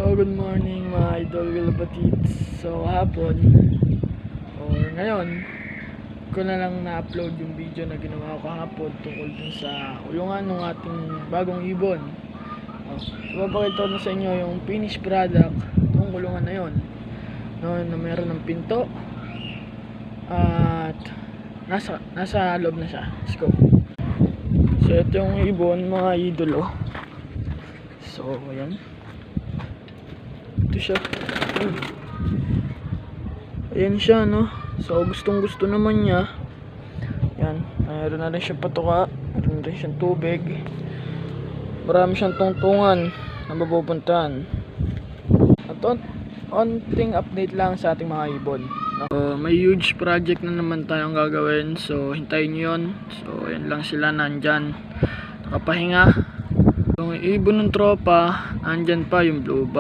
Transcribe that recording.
So, good morning mga idol Galapatids. So, hapon or ngayon ko na lang na-upload yung video na ginawa ko kahapon tungkol dun sa ulungan ng ating bagong ibon. Papakita ko na sa inyo yung finished product ng kulungan na yon, no, na meron ng pinto at nasa loob na siya. Let's go. So, ito yung ibon mga idolo. So, ayan. Ito siya. Ayan siya, no? So, gustong gusto naman niya. Yan. Mayroon na rin siya patuka. Mayroon rin siyang tubig. Marami siyang tungtungan na mapupuntahan. At onting update lang sa ating mga ibon, no? So, may huge project na naman tayong gagawin. So, hintayin nyo yun. So, ayan lang sila nandyan. Nakapahinga. Yung ibon ng tropa, nandyan pa yung blue ba.